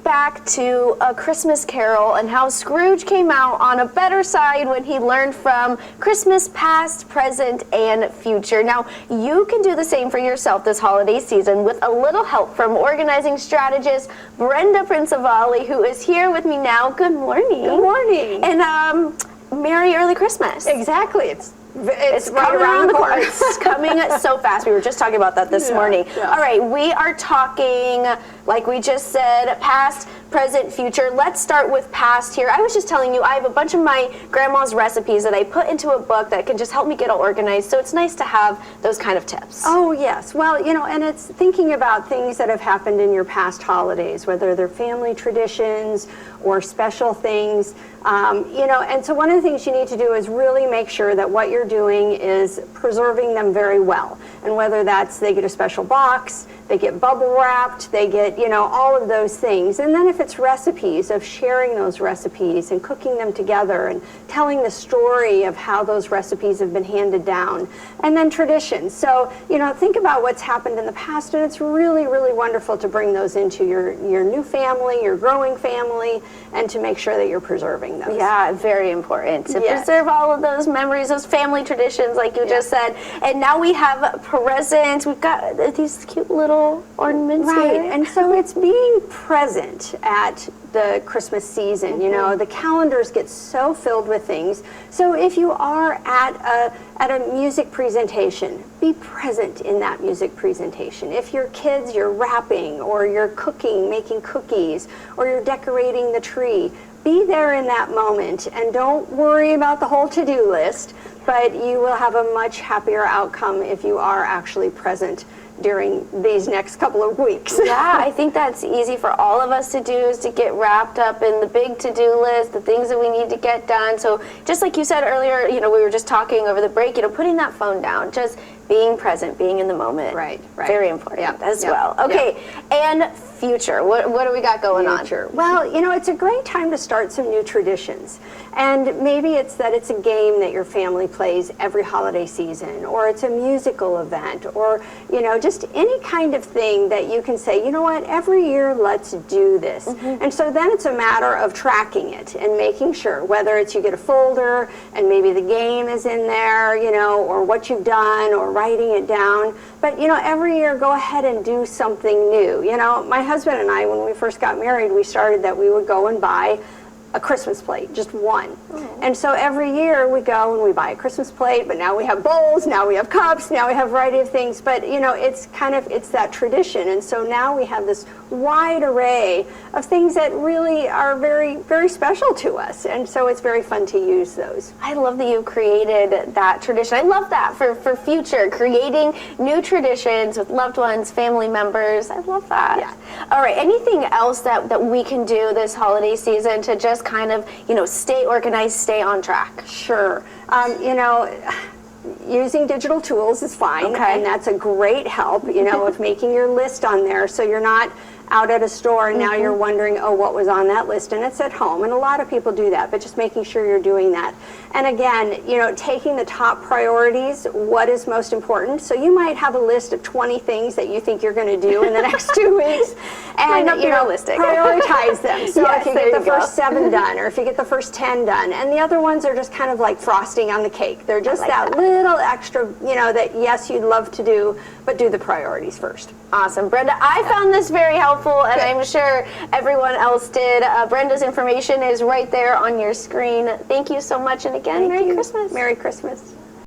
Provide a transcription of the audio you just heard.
back to A Christmas Carol and how Scrooge came out on a better side when he learned from Christmas past, present, and future. Now, you can do the same for yourself this holiday season with a little help from organizing strategist Brenda Principali, who is here with me now. Good morning. Good morning. And Merry Early Christmas. Exactly. It's right coming around the corner. It's coming so fast. We were just talking about that this morning. Yeah. All right, we are talking, like we just said, past, present, future. Let's start with past here. I was just telling you, I have a bunch of my grandma's recipes that I put into a book that can just help me get all organized. So it's nice to have those kind of tips. Oh, yes. Well, and it's thinking about things that have happened in your past holidays, whether they're family traditions or special things. And so one of the things you need to do is really make sure that what you're doing is preserving them very well. And whether that's they get a special box, they get bubble wrapped, they get, all of those things. And then if it's recipes, of sharing those recipes and cooking them together and telling the story of how those recipes have been handed down. And then traditions. So, think about what's happened in the past, and it's really, really wonderful to bring those into your new family, your growing family, and to make sure that you're preserving those. Yeah, very important to preserve all of those memories, those family traditions, like you just said. And now we have presents. We've got these cute little ornaments here. And so it's being present at the Christmas season. The calendars get so filled with things. So if you are at a music presentation, be present in that music presentation. If your kids, you're wrapping, or you're cooking, making cookies, or you're decorating the tree, be there in that moment, and don't worry about the whole to-do list, but you will have a much happier outcome if you are actually present during these next couple of weeks. Yeah, I think that's easy for all of us to do, is to get wrapped up in the big to-do list, the things that we need to get done. So just like you said earlier, we were just talking over the break, putting that phone down, just being present, being in the moment. Right. Very important as well. Okay, and future. What do we got going on? Well, it's a great time to start some new traditions. And maybe it's that it's a game that your family plays every holiday season, or it's a musical event, or, just any kind of thing that you can say, every year let's do this. And so then it's a matter of tracking it and making sure, whether it's you get a folder and maybe the game is in there, or what you've done, or writing it down. But, every year go ahead and do something new. My husband and I, when we first got married, we started that we would go and buy a Christmas plate, just one. And so every year we go and we buy a Christmas plate, but now we have bowls, now we have cups, now we have a variety of things. But, it's that tradition. And so now we have this wide array of things that really are very, very special to us. And so it's very fun to use those. I love that you created that tradition. I love that for future, creating new traditions with loved ones, family members. I love that. Yeah. All right, anything else that we can do this holiday season to just kind of, stay organized, stay on track? Sure. Using digital tools is fine, and that's a great help, with making your list on there, so you're not out at a store and now you're wondering, what was on that list, and it's at home, and a lot of people do that, but just making sure you're doing that. And again, taking the top priorities, what is most important. So you might have a list of 20 things that you think you're going to do in the next 2 weeks, and prioritize them. So if you get the first 7 done, or if you get the first 10 done, and the other ones are just kind of like frosting on the cake. They're just that little extra, that yes, you'd love to do, but do the priorities first. Awesome. Brenda, I found this very helpful, and I'm sure everyone else did. Brenda's information is right there on your screen. Thank you so much, and again, Merry Christmas. Merry Christmas.